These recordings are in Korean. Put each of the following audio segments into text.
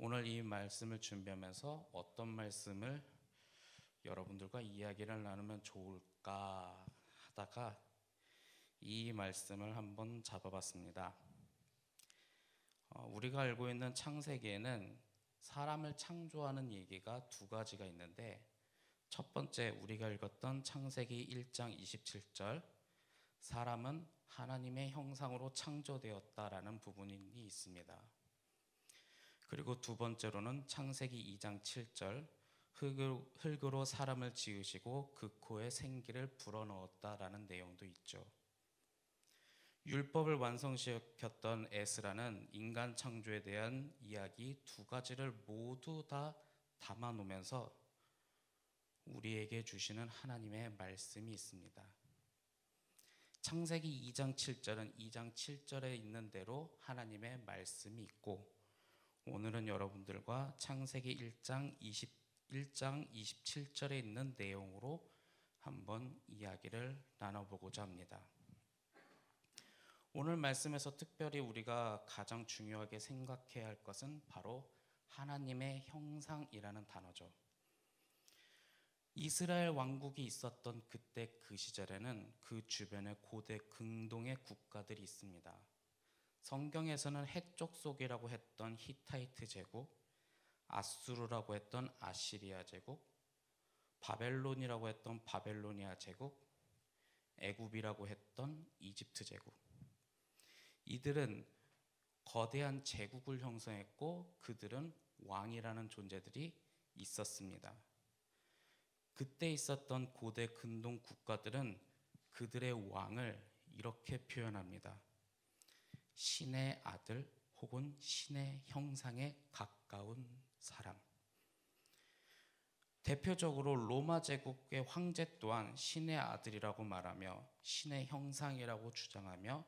오늘 이 말씀을 준비하면서 어떤 말씀을 여러분들과 이야기를 나누면 좋을까 하다가 이 말씀을 한번 잡아봤습니다. 우리가 알고 있는 창세기에는 사람을 창조하는 얘기가 두 가지가 있는데, 첫 번째 우리가 읽었던 창세기 1장 27절, 사람은 하나님의 형상으로 창조되었다라는 부분이 있습니다. 그리고 두 번째로는 창세기 2장 7절, 흙으로 사람을 지으시고 그 코에 생기를 불어넣었다라는 내용도 있죠. 율법을 완성시켰던 에스라는 인간 창조에 대한 이야기 두 가지를 모두 다 담아놓으면서 우리에게 주시는 하나님의 말씀이 있습니다. 창세기 2장 7절은 2장 7절에 있는 대로 하나님의 말씀이 있고, 오늘은 여러분들과 창세기 1장 27절에 있는 내용으로 한번 이야기를 나눠보고자 합니다. 오늘 말씀에서 특별히 우리가 가장 중요하게 생각해야 할 것은 바로 하나님의 형상이라는 단어죠. 이스라엘 왕국이 있었던 그때 그 시절에는 그 주변에 고대 근동의 국가들이 있습니다. 성경에서는 해쪽 속이라고 했던 히타이트 제국, 아수르라고 했던 아시리아 제국, 바벨론이라고 했던 바벨로니아 제국, 애굽이라고 했던 이집트 제국, 이들은 거대한 제국을 형성했고 그들은 왕이라는 존재들이 있었습니다. 그때 있었던 고대 근동 국가들은 그들의 왕을 이렇게 표현합니다. 신의 아들 혹은 신의 형상에 가까운 사람. 대표적으로 로마 제국의 황제 또한 신의 아들이라고 말하며 신의 형상이라고 주장하며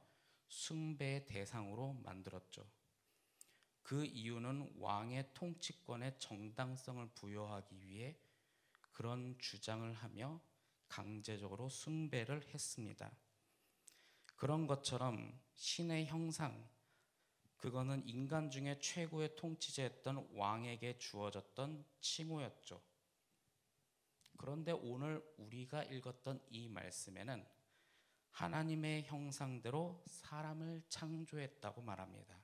숭배의 대상으로 만들었죠. 그 이유는 왕의 통치권에 정당성을 부여하기 위해 그런 주장을 하며 강제적으로 숭배를 했습니다. 그런 것처럼 신의 형상, 그거는 인간 중에 최고의 통치자였던 왕에게 주어졌던 칭호였죠. 그런데 오늘 우리가 읽었던 이 말씀에는 하나님의 형상대로 사람을 창조했다고 말합니다.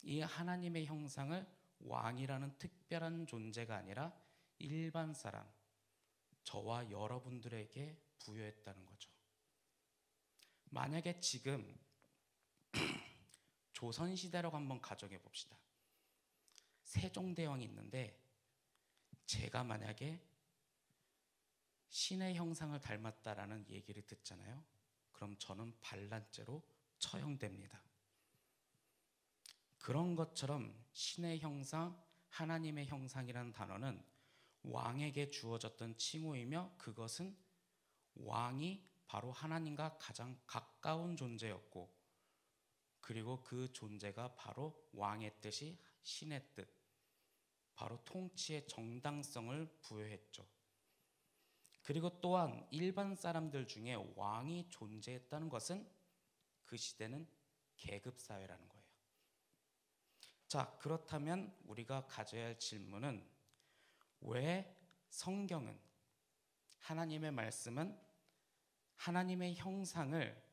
이 하나님의 형상을 왕이라는 특별한 존재가 아니라 일반 사람, 저와 여러분들에게 부여했다는 거죠. 만약에 지금 조선시대라고 한번 가정해 봅시다. 세종대왕이 있는데 제가 만약에 신의 형상을 닮았다라는 얘기를 듣잖아요. 그럼 저는 반란죄로 처형됩니다. 그런 것처럼 신의 형상, 하나님의 형상이라는 단어는 왕에게 주어졌던 칭호이며, 그것은 왕이 바로 하나님과 가장 가까운 존재였고, 그리고 그 존재가 바로 왕의 뜻이 신의 뜻, 바로 통치의 정당성을 부여했죠. 그리고 또한 일반 사람들 중에 왕이 존재했다는 것은 그 시대는 계급사회라는 거예요. 자, 그렇다면 우리가 가져야 할 질문은, 왜 성경은, 하나님의 말씀은 하나님의 형상을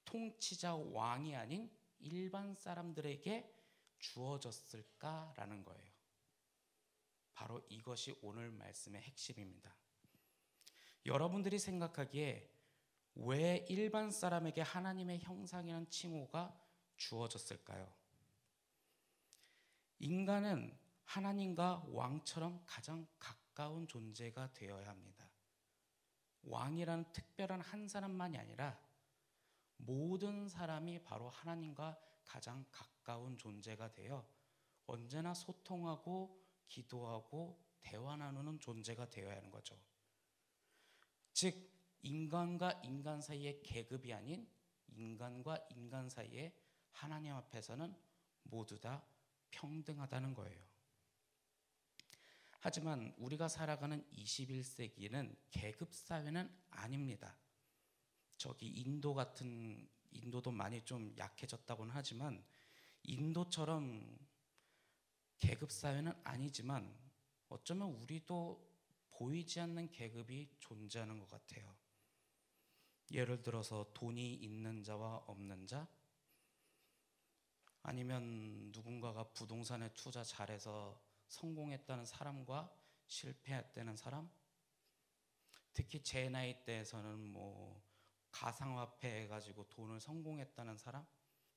통치자 왕이 아닌 일반 사람들에게 주어졌을까라는 거예요. 바로 이것이 오늘 말씀의 핵심입니다. 여러분들이 생각하기에 왜 일반 사람에게 하나님의 형상이라는 칭호가 주어졌을까요? 인간은 하나님과 왕처럼 가장 가까운 존재가 되어야 합니다. 왕이라는 특별한 한 사람만이 아니라 모든 사람이 바로 하나님과 가장 가까운 존재가 되어 언제나 소통하고 기도하고 대화 나누는 존재가 되어야 하는 거죠. 즉, 인간과 인간 사이의 계급이 아닌 인간과 인간 사이에 하나님 앞에서는 모두 다 평등하다는 거예요. 하지만 우리가 살아가는 21세기에는 계급사회는 아닙니다. 저기 인도도 많이 좀 약해졌다고는 하지만 인도처럼 계급 사회는 아니지만 어쩌면 우리도 보이지 않는 계급이 존재하는 것 같아요. 예를 들어서 돈이 있는 자와 없는 자, 아니면 누군가가 부동산에 투자 잘해서 성공했다는 사람과 실패했다는 사람, 특히 제 나이 대에서는 뭐 가상화폐 해가지고 돈을 성공했다는 사람,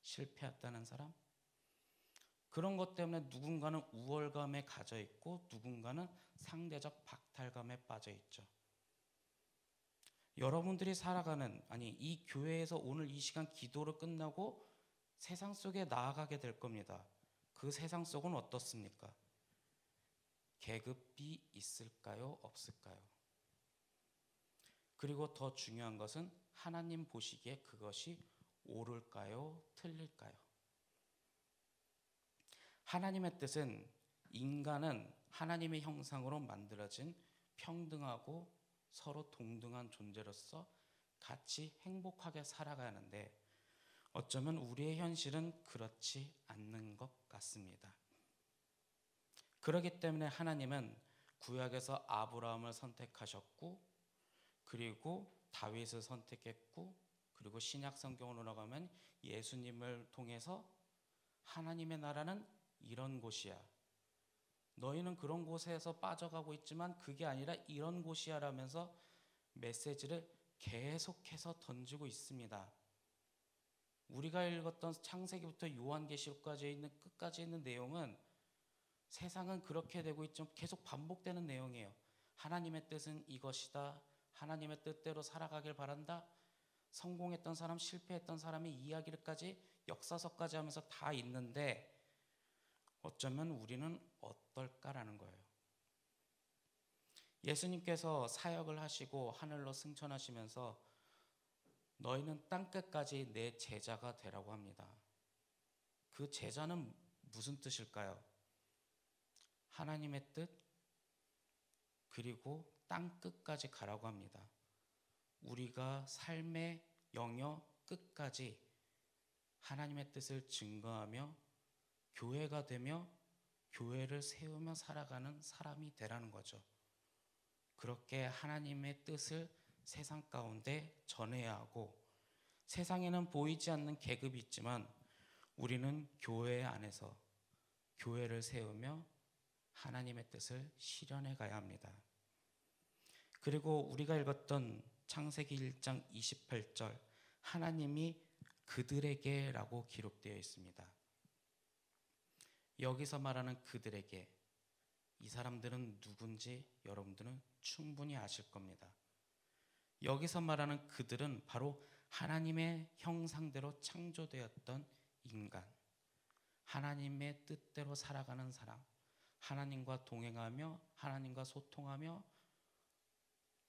실패했다는 사람, 그런 것 때문에 누군가는 우월감에 가져 있고 누군가는 상대적 박탈감에 빠져 있죠. 여러분들이 살아가는, 아니 이 교회에서 오늘 이 시간 기도를 끝나고 세상 속에 나아가게 될 겁니다. 그 세상 속은 어떻습니까? 계급이 있을까요? 없을까요? 그리고 더 중요한 것은 하나님 보시기에 그것이 옳을까요? 틀릴까요? 하나님의 뜻은 인간은 하나님의 형상으로 만들어진 평등하고 서로 동등한 존재로서 같이 행복하게 살아가는데 어쩌면 우리의 현실은 그렇지 않는 것 같습니다. 그렇기 때문에 하나님은 구약에서 아브라함을 선택하셨고, 그리고 다윗을 선택했고, 그리고 신약 성경으로 나가면 예수님을 통해서 하나님의 나라는 이런 곳이야, 너희는 그런 곳에서 빠져가고 있지만 그게 아니라 이런 곳이야 라면서 메시지를 계속해서 던지고 있습니다. 우리가 읽었던 창세기부터 요한계시록까지 있는 끝까지 있는 내용은 세상은 그렇게 되고 있지만 계속 반복되는 내용이에요. 하나님의 뜻은 이것이다, 하나님의 뜻대로 살아가길 바란다, 성공했던 사람, 실패했던 사람의 이야기를까지 역사서까지 하면서 다 있는데 어쩌면 우리는 어떨까라는 거예요. 예수님께서 사역을 하시고 하늘로 승천하시면서 너희는 땅끝까지 내 제자가 되라고 합니다. 그 제자는 무슨 뜻일까요? 하나님의 뜻, 그리고 땅끝까지 가라고 합니다. 우리가 삶의 영역 끝까지 하나님의 뜻을 증거하며 교회가 되며 교회를 세우며 살아가는 사람이 되라는 거죠. 그렇게 하나님의 뜻을 세상 가운데 전해야 하고, 세상에는 보이지 않는 계급이 있지만 우리는 교회 안에서 교회를 세우며 하나님의 뜻을 실현해 가야 합니다. 그리고 우리가 읽었던 창세기 1장 28절, 하나님이 그들에게 라고 기록되어 있습니다. 여기서 말하는 그들에게, 이 사람들은 누군지 여러분들은 충분히 아실 겁니다. 여기서 말하는 그들은 바로 하나님의 형상대로 창조되었던 인간, 하나님의 뜻대로 살아가는 사람, 하나님과 동행하며 하나님과 소통하며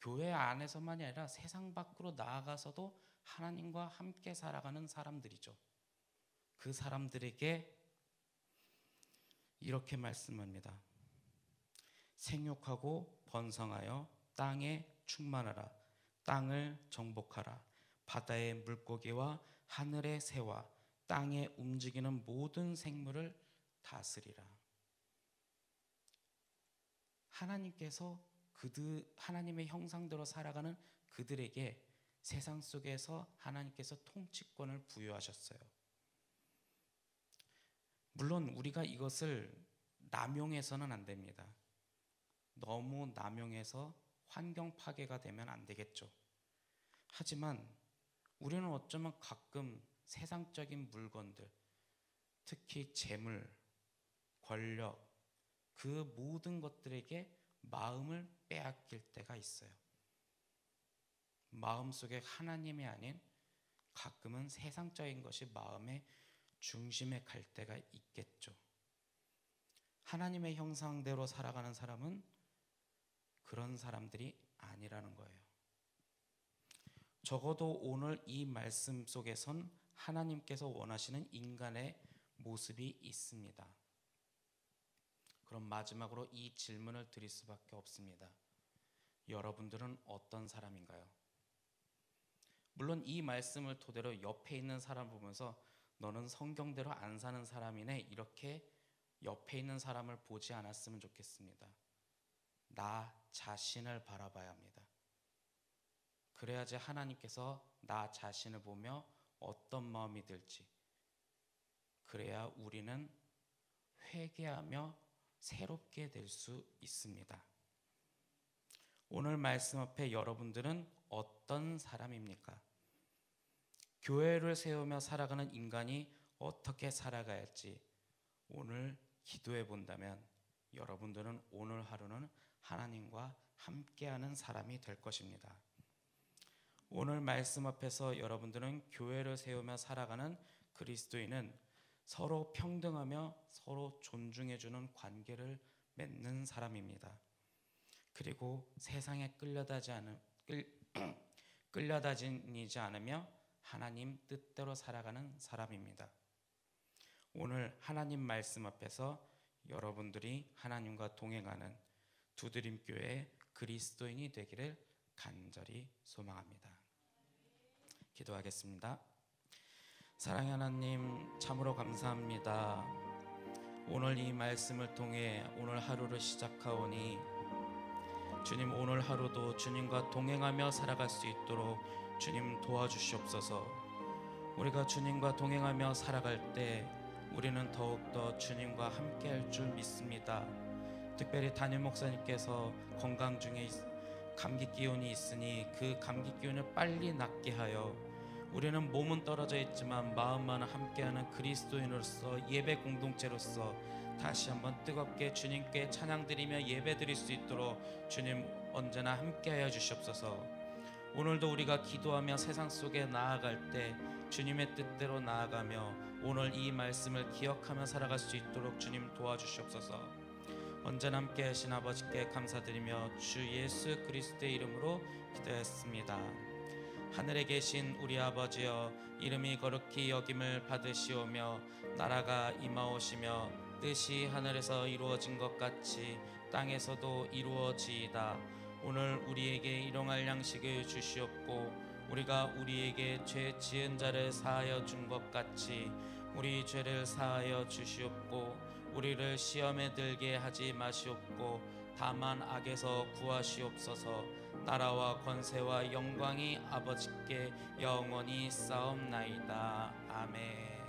교회 안에서만이 아니라 세상 밖으로 나아가서도 하나님과 함께 살아가는 사람들이죠. 그 사람들에게 이렇게 말씀합니다. 생육하고 번성하여 땅에 충만하라. 땅을 정복하라. 바다의 물고기와 하늘의 새와 땅에 움직이는 모든 생물을 다스리라. 하나님께서 하나님의 형상대로 살아가는 그들에게 세상 속에서 하나님께서 통치권을 부여하셨어요. 물론 우리가 이것을 남용해서는 안 됩니다. 너무 남용해서 환경 파괴가 되면 안 되겠죠. 하지만 우리는 어쩌면 가끔 세상적인 물건들, 특히 재물, 권력, 그 모든 것들에게 마음을 빼앗길 때가 있어요. 마음속에 하나님이 아닌 가끔은 세상적인 것이 마음의 중심에 갈 때가 있겠죠. 하나님의 형상대로 살아가는 사람은 그런 사람들이 아니라는 거예요. 적어도 오늘 이 말씀 속에선 하나님께서 원하시는 인간의 모습이 있습니다. 그럼 마지막으로 이 질문을 드릴 수밖에 없습니다. 여러분들은 어떤 사람인가요? 물론 이 말씀을 토대로 옆에 있는 사람 보면서 너는 성경대로 안 사는 사람이네, 이렇게 옆에 있는 사람을 보지 않았으면 좋겠습니다. 나 자신을 바라봐야 합니다. 그래야지 하나님께서 나 자신을 보며 어떤 마음이 들지, 그래야 우리는 회개하며 새롭게 될 수 있습니다. 오늘 말씀 앞에 여러분들은 어떤 사람입니까? 교회를 세우며 살아가는 인간이 어떻게 살아가야 할지 오늘 기도해 본다면 여러분들은 오늘 하루는 하나님과 함께하는 사람이 될 것입니다. 오늘 말씀 앞에서 여러분들은 교회를 세우며 살아가는 그리스도인은 서로 평등하며 서로 존중해주는 관계를 맺는 사람입니다. 그리고 세상에 끌려다니지 않으며 하나님 뜻대로 살아가는 사람입니다. 오늘 하나님 말씀 앞에서 여러분들이 하나님과 동행하는 두드림교회 그리스도인이 되기를 간절히 소망합니다. 기도하겠습니다. 사랑의 하나님, 참으로 감사합니다. 오늘 이 말씀을 통해 오늘 하루를 시작하오니 주님, 오늘 하루도 주님과 동행하며 살아갈 수 있도록 주님 도와주시옵소서. 우리가 주님과 동행하며 살아갈 때 우리는 더욱더 주님과 함께할 줄 믿습니다. 특별히 담임 목사님께서 건강 중에 감기 기운이 있으니 그 감기 기운을 빨리 낫게 하여 우리는 몸은 떨어져 있지만 마음만 함께하는 그리스도인으로서 예배 공동체로서 다시 한번 뜨겁게 주님께 찬양드리며 예배드릴 수 있도록 주님 언제나 함께하여 주시옵소서. 오늘도 우리가 기도하며 세상 속에 나아갈 때 주님의 뜻대로 나아가며 오늘 이 말씀을 기억하며 살아갈 수 있도록 주님 도와주시옵소서. 언제나 함께 하신 아버지께 감사드리며 주 예수 그리스도의 이름으로 기도했습니다. 하늘에 계신 우리 아버지여, 이름이 거룩히 여김을 받으시오며 나라가 임하오시며 뜻이 하늘에서 이루어진 것 같이 땅에서도 이루어지이다. 오늘 우리에게 일용할 양식을 주시옵고 우리가 우리에게 죄 지은 자를 사하여 준 것 같이 우리 죄를 사하여 주시옵고 우리를 시험에 들게 하지 마시옵고 다만 악에서 구하시옵소서. 나라와 권세와 영광이 아버지께 영원히 쌓옵나이다. 아멘.